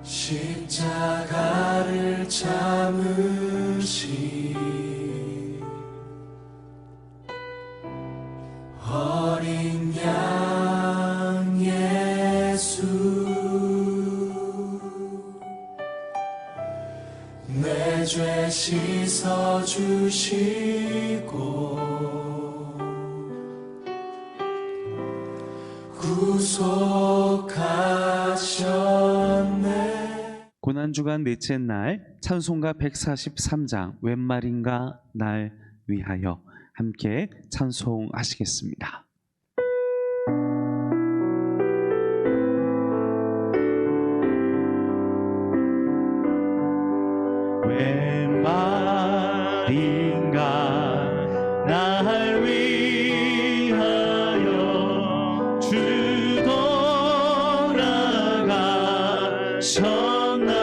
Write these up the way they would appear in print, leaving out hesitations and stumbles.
십자가를 참으시 어린 양 예수 내 죄 씻어주시고 구속하셨네. 고난주간 넷째 날 찬송가 143장 웬 말인가 날 위하여 함께 찬송하시겠습니다. 웬 말인가 날 위하여 주 돌아가셨나.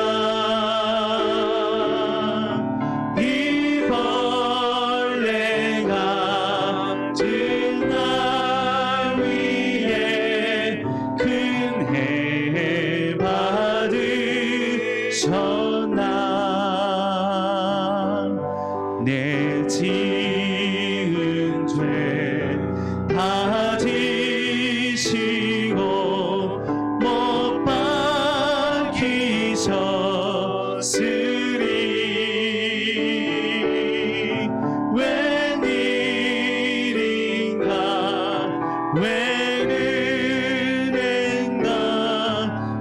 이 벌레가 같은 날 위해 큰 해 받으셨나. 내 지은 죄 다 지시고 못 박히셨으리. 웬일인가 웬 은혜인가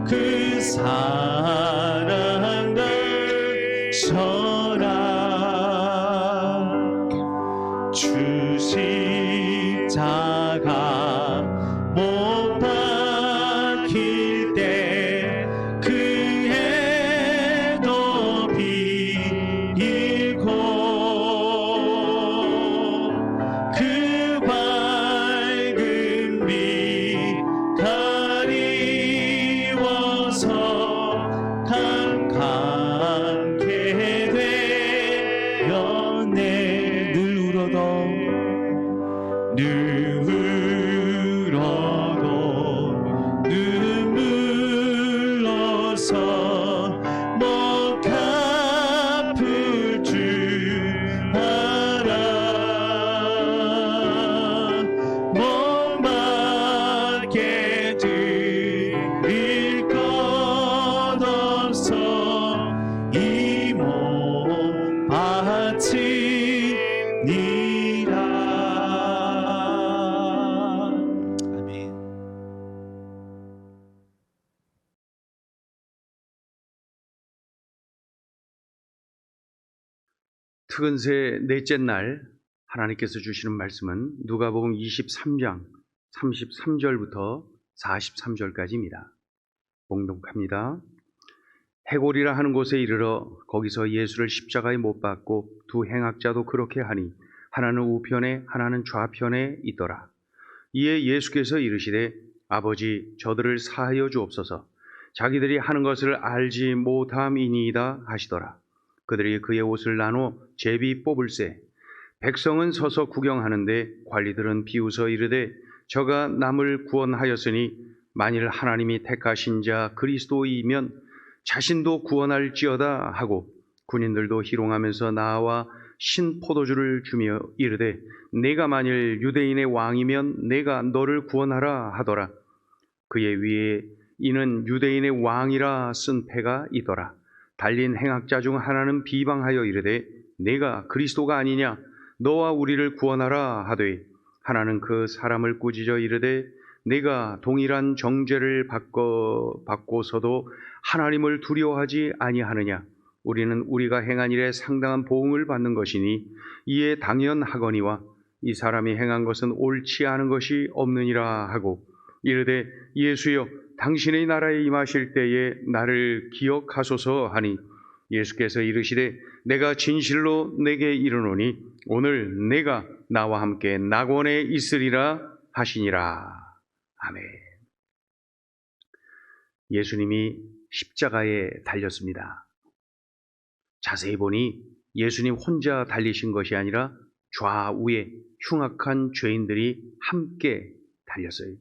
그 사랑 가셔라. 주 십자가 못 박힐 때 그 해도 비일고 그 밝은 빛 가리워서 캄캄케 되었네. 늘 울어도 눈물 흘러서 못 갚을 줄 알아. 못 받게 드릴 것 없어 이 몸 바치니라. 아멘. 특은세 넷째 날 하나님께서 주시는 말씀은 누가복음 23장 33절부터 43절까지입니다. 봉독합니다. 해골이라 하는 곳에 이르러 거기서 예수를 십자가에 못 박고 두 행악자도 그렇게 하니 하나는 우편에 하나는 좌편에 있더라. 이에 예수께서 이르시되 아버지 저들을 사하여 주옵소서. 자기들이 하는 것을 알지 못함이니이다 하시더라. 그들이 그의 옷을 나눠 제비 뽑을새 백성은 서서 구경하는데 관리들은 비웃어 이르되 저가 남을 구원하였으니 만일 하나님이 택하신 자 그리스도이면 자신도 구원할지어다 하고 군인들도 희롱하면서 나와 신 포도주를 주며 이르되 내가 만일 유대인의 왕이면 내가 너를 구원하라 하더라. 그의 위에 이는 유대인의 왕이라 쓴 패가 있더라. 달린 행악자 중 하나는 비방하여 이르되 내가 그리스도가 아니냐 너와 우리를 구원하라 하되 하나는 그 사람을 꾸짖어 이르되 내가 동일한 정죄를 받고서도 하나님을 두려워하지 아니하느냐. 우리는 우리가 행한 일에 상당한 보응을 받는 것이니 이에 당연하거니와 이 사람이 행한 것은 옳지 않은 것이 없느니라 하고 이르되 예수여 당신의 나라에 임하실 때에 나를 기억하소서 하니 예수께서 이르시되 내가 진실로 내게 이르노니 오늘 내가 나와 함께 낙원에 있으리라 하시니라. 아멘. 예수님이 십자가에 달렸습니다. 자세히 보니 예수님 혼자 달리신 것이 아니라 좌우에 흉악한 죄인들이 함께 달렸어요.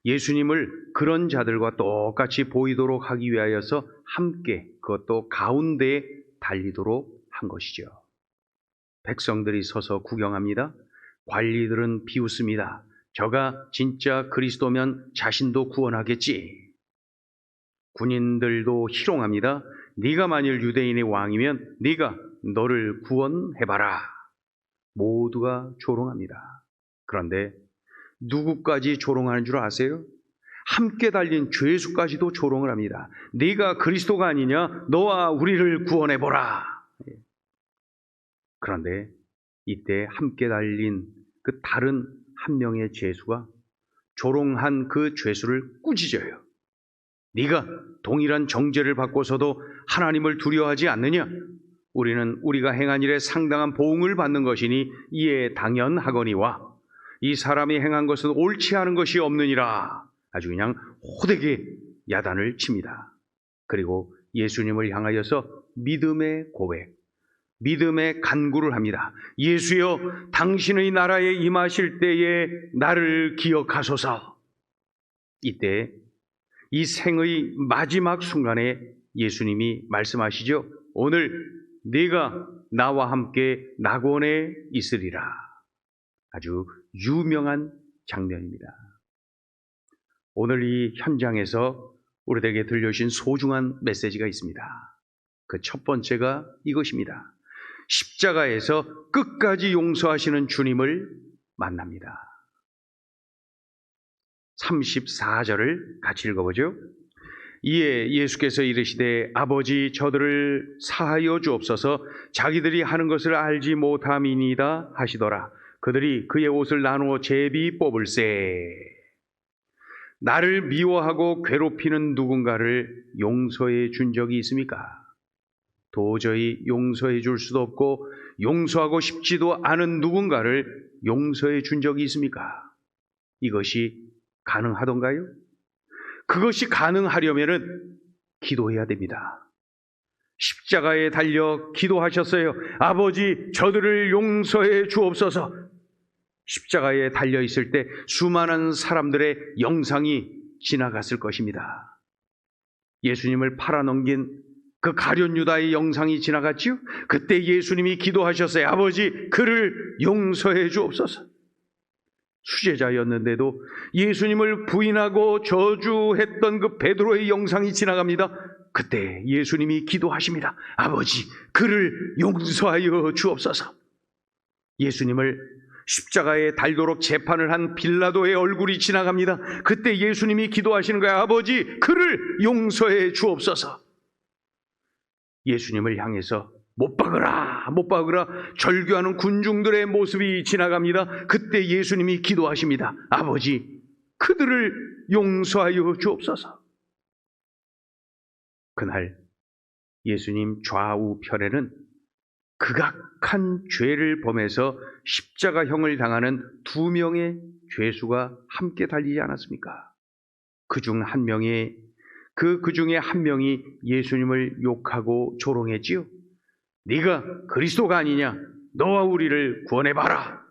예수님을 그런 자들과 똑같이 보이도록 하기 위하여서 함께 그것도 가운데에 달리도록 한 것이죠. 백성들이 서서 구경합니다. 관리들은 비웃습니다. 저가 진짜 그리스도면 자신도 구원하겠지. 군인들도 희롱합니다. 네가 만일 유대인의 왕이면 네가 너를 구원해봐라. 모두가 조롱합니다. 그런데 누구까지 조롱하는 줄 아세요? 함께 달린 죄수까지도 조롱을 합니다. 네가 그리스도가 아니냐? 너와 우리를 구원해보라. 그런데 이때 함께 달린 그 다른 한 명의 죄수가 조롱한 그 죄수를 꾸짖어요. 네가 동일한 정죄를 받고서도 하나님을 두려워하지 않느냐? 우리는 우리가 행한 일에 상당한 보응을 받는 것이니 이에 당연하거니와 이 사람이 행한 것은 옳지 않은 것이 없느니라. 아주 그냥 호되게 야단을 칩니다. 그리고 예수님을 향하여서 믿음의 고백, 믿음의 간구를 합니다. 예수여, 당신의 나라에 임하실 때에 나를 기억하소서. 이때 이 생의 마지막 순간에 예수님이 말씀하시죠. 오늘 네가 나와 함께 낙원에 있으리라. 아주 유명한 장면입니다. 오늘 이 현장에서 우리에게 들려주신 소중한 메시지가 있습니다. 그 첫 번째가 이것입니다. 십자가에서 끝까지 용서하시는 주님을 만납니다. 34절을 같이 읽어보죠. 이에 예수께서 이르시되 아버지 저들을 사하여 주옵소서 자기들이 하는 것을 알지 못함이니이다 하시더라. 그들이 그의 옷을 나누어 제비 뽑을세. 나를 미워하고 괴롭히는 누군가를 용서해 준 적이 있습니까? 도저히 용서해 줄 수도 없고 용서하고 싶지도 않은 누군가를 용서해 준 적이 있습니까? 이것이 가능하던가요? 그것이 가능하려면 기도해야 됩니다. 십자가에 달려 기도하셨어요. 아버지 저들을 용서해 주옵소서. 십자가에 달려 있을 때 수많은 사람들의 영상이 지나갔을 것입니다. 예수님을 팔아넘긴 그 가룟 유다의 영상이 지나갔지요. 그때 예수님이 기도하셨어요. 아버지 그를 용서해 주옵소서. 수제자였는데도 예수님을 부인하고 저주했던 그 베드로의 영상이 지나갑니다. 그때 예수님이 기도하십니다. 아버지 그를 용서하여 주옵소서. 예수님을 십자가에 달도록 재판을 한 빌라도의 얼굴이 지나갑니다. 그때 예수님이 기도하시는 거예요. 아버지 그를 용서해 주옵소서. 예수님을 향해서 못 박으라, 못 박으라 절규하는 군중들의 모습이 지나갑니다. 그때 예수님이 기도하십니다. 아버지, 그들을 용서하여 주옵소서. 그날 예수님 좌우편에는 극악한 죄를 범해서 십자가형을 당하는 두 명의 죄수가 함께 달리지 않았습니까? 그 중에 한 명이 예수님을 욕하고 조롱했지요. 네가 그리스도가 아니냐? 너와 우리를 구원해봐라.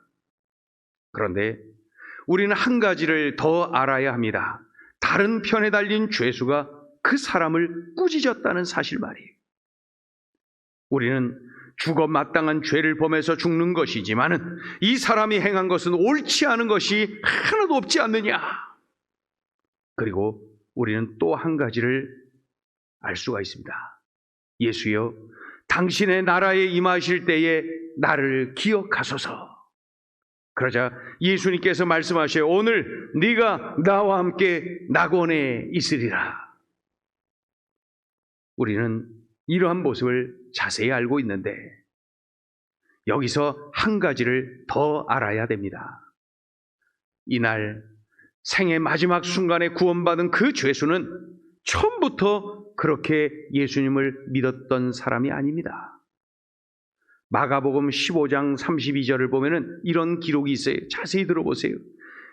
그런데 우리는 한 가지를 더 알아야 합니다. 다른 편에 달린 죄수가 그 사람을 꾸짖었다는 사실 말이에요. 우리는 죽어 마땅한 죄를 범해서 죽는 것이지만은 이 사람이 행한 것은 옳지 않은 것이 하나도 없지 않느냐. 그리고 우리는 또 한 가지를 알 수가 있습니다. 예수여, 당신의 나라에 임하실 때에 나를 기억하소서. 그러자 예수님께서 말씀하셔요. 오늘 네가 나와 함께 낙원에 있으리라. 우리는 이러한 모습을 자세히 알고 있는데 여기서 한 가지를 더 알아야 됩니다. 이날 생의 마지막 순간에 구원받은 그 죄수는 처음부터 그렇게 예수님을 믿었던 사람이 아닙니다. 마가복음 15장 32절을 보면은 이런 기록이 있어요. 자세히 들어보세요.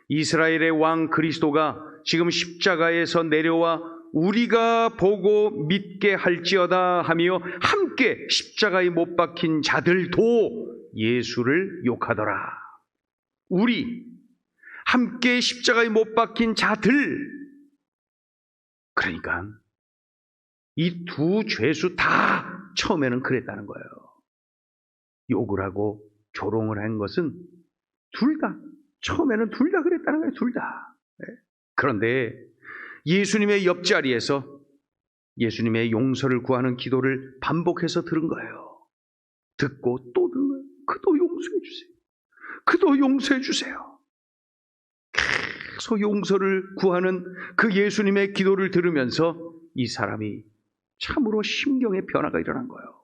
이스라엘의 왕 그리스도가 지금 십자가에서 내려와 우리가 보고 믿게 할지어다 하며 함께 십자가에 못 박힌 자들도 예수를 욕하더라. 우리 함께 십자가에 못 박힌 자들, 그러니까 이 두 죄수 다 처음에는 그랬다는 거예요. 욕을 하고 조롱을 한 것은 처음에는 둘 다 그랬다는 거예요. 둘 다. 그런데 예수님의 옆자리에서 예수님의 용서를 구하는 기도를 반복해서 들은 거예요. 듣고 또 들은 거예요. 그도 용서해 주세요. 그도 용서해 주세요. 계속 용서를 구하는 그 예수님의 기도를 들으면서 이 사람이 참으로 심경의 변화가 일어난 거예요.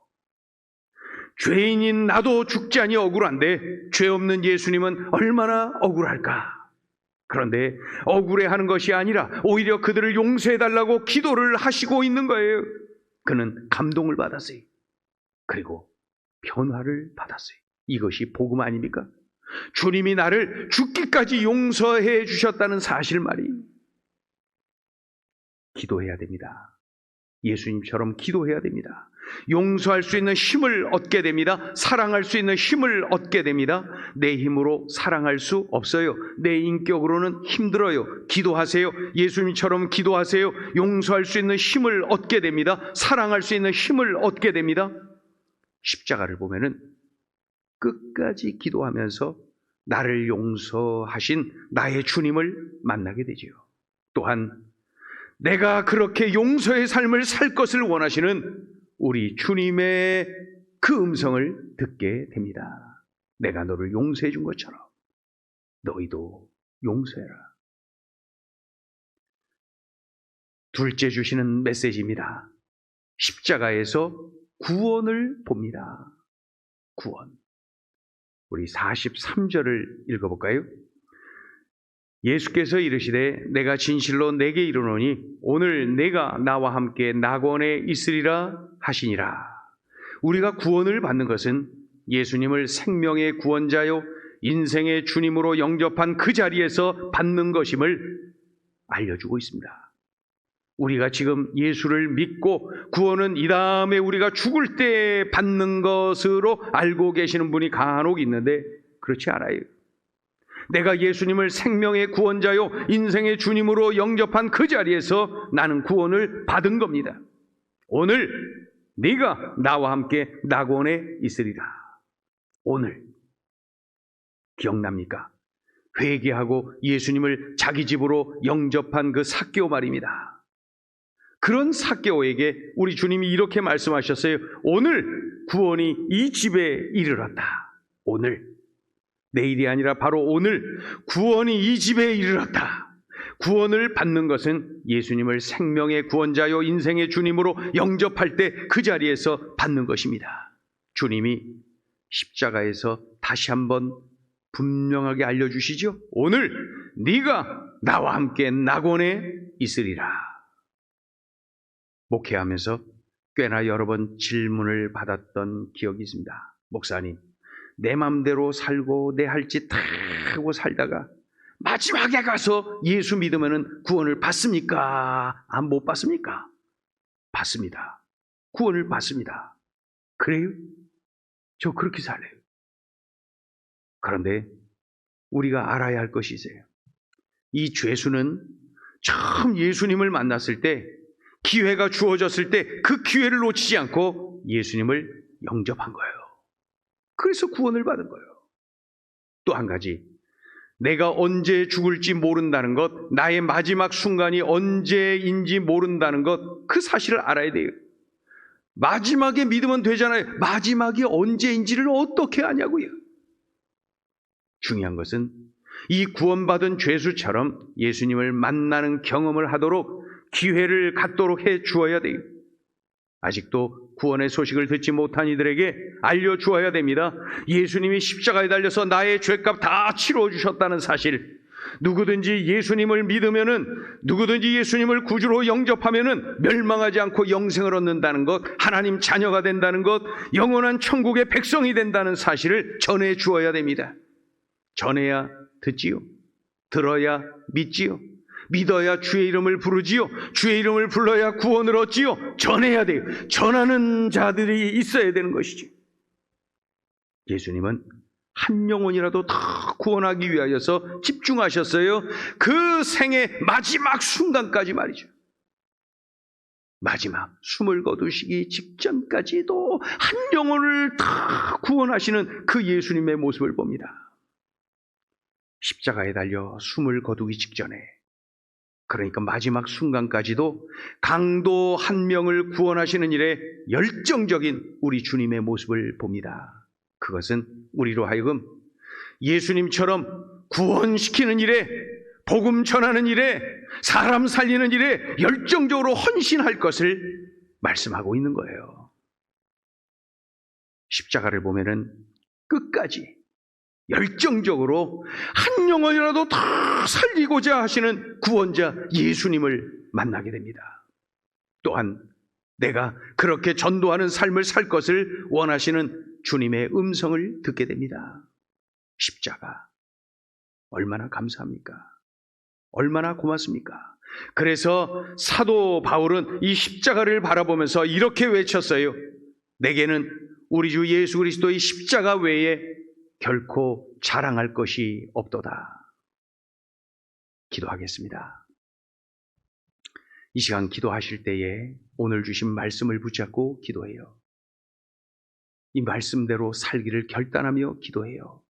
죄인인 나도 죽지 아니 억울한데 죄 없는 예수님은 얼마나 억울할까? 그런데 억울해하는 것이 아니라 오히려 그들을 용서해달라고 기도를 하시고 있는 거예요. 그는 감동을 받았어요. 그리고 변화를 받았어요. 이것이 복음 아닙니까? 주님이 나를 죽기까지 용서해 주셨다는 사실 말이에요. 기도해야 됩니다. 예수님처럼 기도해야 됩니다. 용서할 수 있는 힘을 얻게 됩니다. 사랑할 수 있는 힘을 얻게 됩니다. 내 힘으로 사랑할 수 없어요. 내 인격으로는 힘들어요. 기도하세요. 예수님처럼 기도하세요. 용서할 수 있는 힘을 얻게 됩니다. 사랑할 수 있는 힘을 얻게 됩니다. 십자가를 보면은 끝까지 기도하면서 나를 용서하신 나의 주님을 만나게 되지요. 또한 내가 그렇게 용서의 삶을 살 것을 원하시는 우리 주님의 그 음성을 듣게 됩니다. 내가 너를 용서해 준 것처럼 너희도 용서해라. 둘째 주시는 메시지입니다. 십자가에서 구원을 봅니다. 구원. 우리 43절을 읽어볼까요? 예수께서 이르시되 내가 진실로 내게 이르노니 오늘 내가 나와 함께 낙원에 있으리라 하시니라. 우리가 구원을 받는 것은 예수님을 생명의 구원자요 인생의 주님으로 영접한 그 자리에서 받는 것임을 알려주고 있습니다. 우리가 지금 예수를 믿고 구원은 이 다음에 우리가 죽을 때 받는 것으로 알고 계시는 분이 간혹 있는데 그렇지 않아요. 내가 예수님을 생명의 구원자요 인생의 주님으로 영접한 그 자리에서 나는 구원을 받은 겁니다. 오늘 네가 나와 함께 낙원에 있으리라. 오늘 기억납니까? 회개하고 예수님을 자기 집으로 영접한 그 삭개오 말입니다. 그런 삭개오에게 우리 주님이 이렇게 말씀하셨어요. 오늘 구원이 이 집에 이르렀다. 오늘, 내일이 아니라 바로 오늘 구원이 이 집에 이르렀다. 구원을 받는 것은 예수님을 생명의 구원자요 인생의 주님으로 영접할 때 그 자리에서 받는 것입니다. 주님이 십자가에서 다시 한번 분명하게 알려주시죠. 오늘 네가 나와 함께 낙원에 있으리라. 목회하면서 꽤나 여러 번 질문을 받았던 기억이 있습니다. 목사님, 내 맘대로 살고 내 할 짓 다 하고 살다가 마지막에 가서 예수 믿으면 구원을 받습니까? 못 받습니까? 받습니다. 구원을 받습니다. 그래요? 저 그렇게 살래요. 그런데 우리가 알아야 할 것이 있어요. 이 죄수는 처음 예수님을 만났을 때 기회가 주어졌을 때 그 기회를 놓치지 않고 예수님을 영접한 거예요. 그래서 구원을 받은 거예요. 또 한 가지, 내가 언제 죽을지 모른다는 것, 나의 마지막 순간이 언제인지 모른다는 것, 그 사실을 알아야 돼요. 마지막에 믿으면 되잖아요. 마지막이 언제인지를 어떻게 아냐고요. 중요한 것은 이 구원받은 죄수처럼 예수님을 만나는 경험을 하도록 기회를 갖도록 해 주어야 돼요. 아직도 구원의 소식을 듣지 못한 이들에게 알려주어야 됩니다. 예수님이 십자가에 달려서 나의 죄값 다 치러주셨다는 사실, 누구든지 예수님을 믿으면은, 누구든지 예수님을 구주로 영접하면은 멸망하지 않고 영생을 얻는다는 것, 하나님 자녀가 된다는 것, 영원한 천국의 백성이 된다는 사실을 전해 주어야 됩니다. 전해야 듣지요. 들어야 믿지요. 믿어야 주의 이름을 부르지요. 주의 이름을 불러야 구원을 얻지요. 전해야 돼요. 전하는 자들이 있어야 되는 것이죠. 예수님은 한 영혼이라도 다 구원하기 위하여서 집중하셨어요. 그 생의 마지막 순간까지 말이죠. 마지막 숨을 거두시기 직전까지도 한 영혼을 다 구원하시는 그 예수님의 모습을 봅니다. 십자가에 달려 숨을 거두기 직전에, 그러니까 마지막 순간까지도 강도 한 명을 구원하시는 일에 열정적인 우리 주님의 모습을 봅니다. 그것은 우리로 하여금 예수님처럼 구원시키는 일에, 복음 전하는 일에, 사람 살리는 일에 열정적으로 헌신할 것을 말씀하고 있는 거예요. 십자가를 보면은 끝까지 열정적으로 한 영혼이라도 다 살리고자 하시는 구원자 예수님을 만나게 됩니다. 또한 내가 그렇게 전도하는 삶을 살 것을 원하시는 주님의 음성을 듣게 됩니다. 십자가 얼마나 감사합니까? 얼마나 고맙습니까? 그래서 사도 바울은 이 십자가를 바라보면서 이렇게 외쳤어요. 내게는 우리 주 예수 그리스도의 십자가 외에 결코 자랑할 것이 없도다. 기도하겠습니다. 이 시간 기도하실 때에 오늘 주신 말씀을 붙잡고 기도해요. 이 말씀대로 살기를 결단하며 기도해요.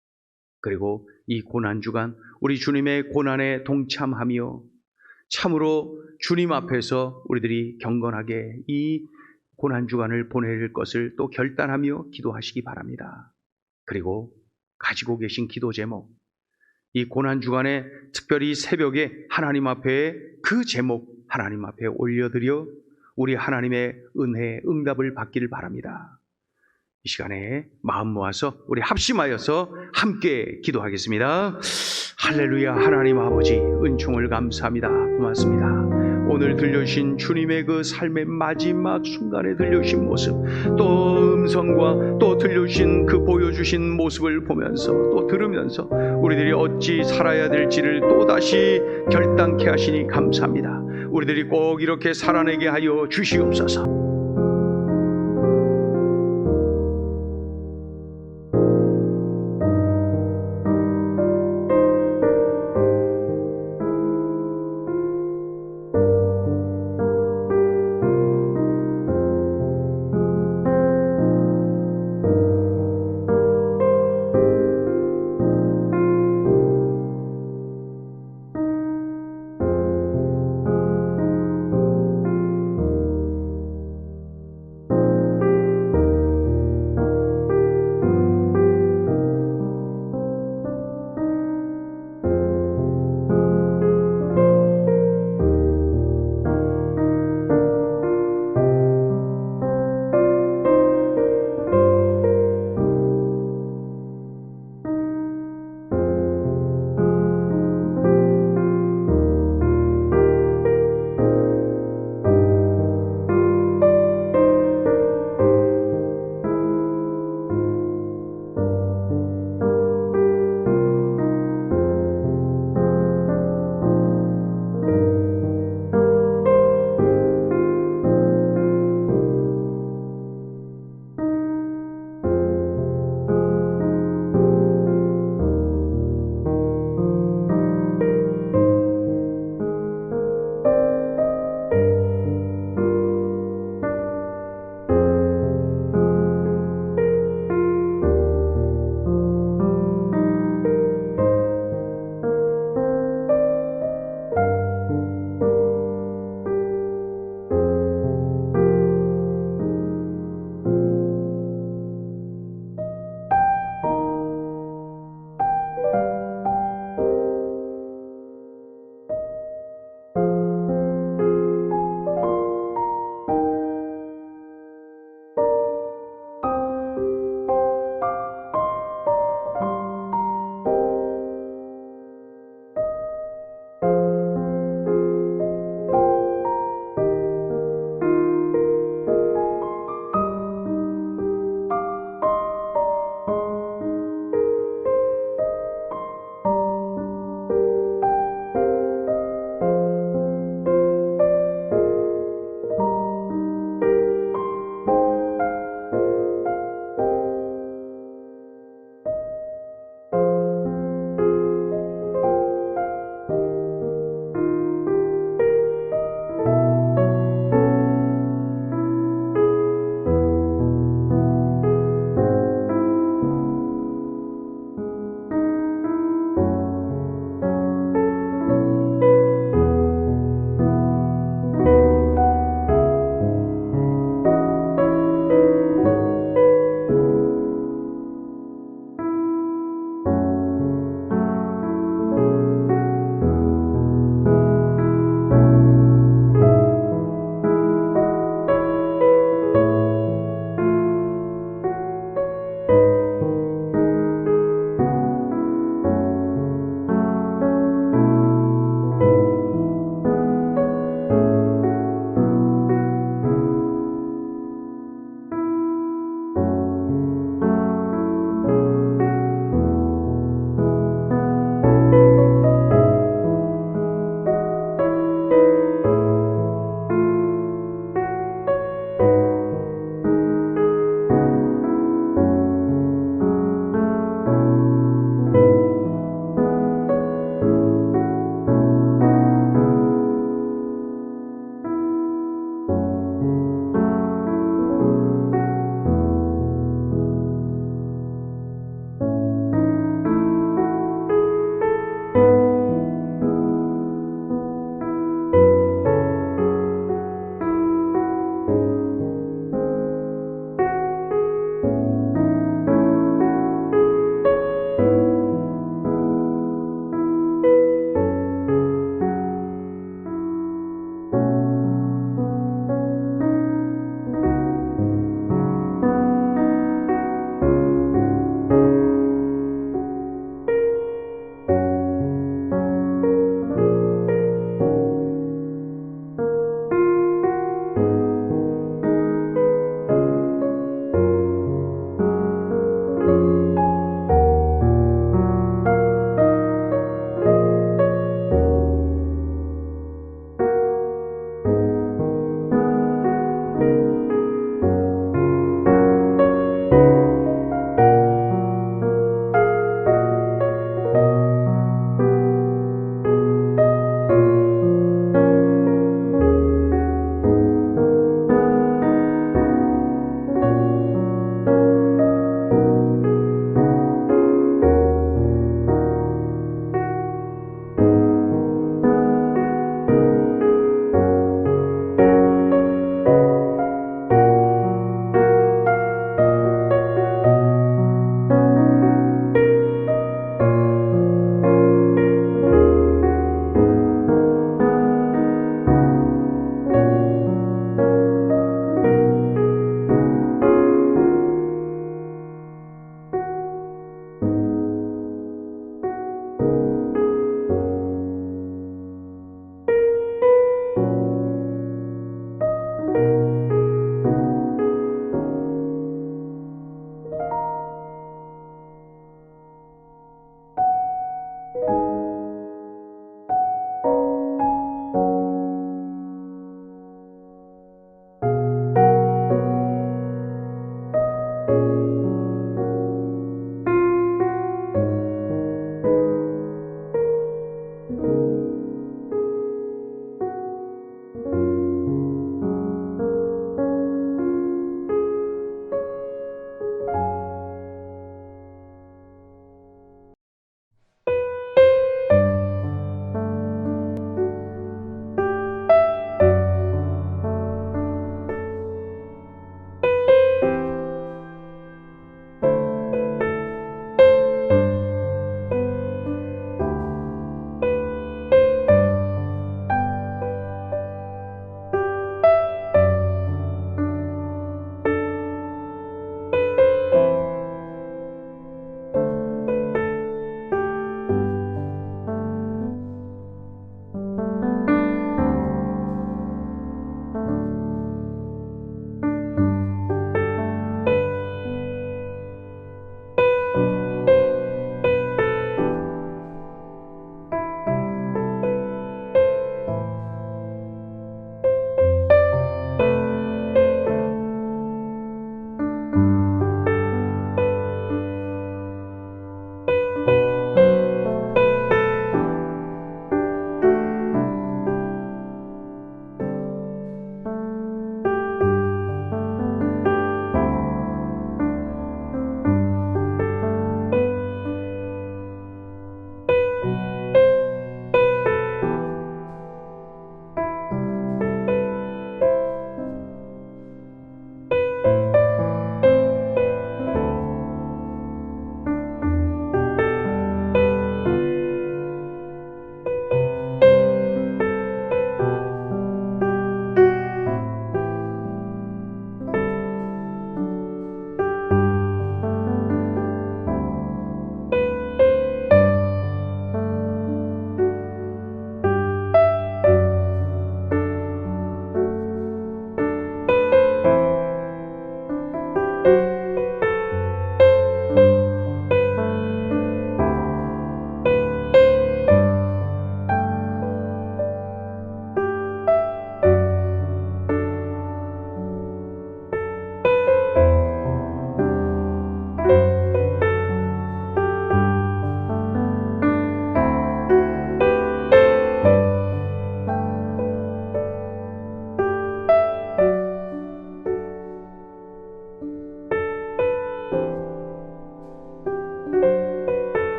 그리고 이 고난주간 우리 주님의 고난에 동참하며 참으로 주님 앞에서 우리들이 경건하게 이 고난주간을 보낼 것을 또 결단하며 기도하시기 바랍니다. 그리고 가지고 계신 기도 제목, 이 고난주간에 특별히 새벽에 하나님 앞에 그 제목 하나님 앞에 올려드려 우리 하나님의 은혜 응답을 받기를 바랍니다. 이 시간에 마음 모아서 우리 합심하여서 함께 기도하겠습니다. 할렐루야. 하나님 아버지 은총을 감사합니다. 고맙습니다. 오늘 들려주신 주님의 그 삶의 마지막 순간에 들려주신 모습, 또 음성과 또 들려주신 그 보여주신 모습을 보면서 또 들으면서 우리들이 어찌 살아야 될지를 또다시 결단케 하시니 감사합니다. 우리들이 꼭 이렇게 살아내게 하여 주시옵소서.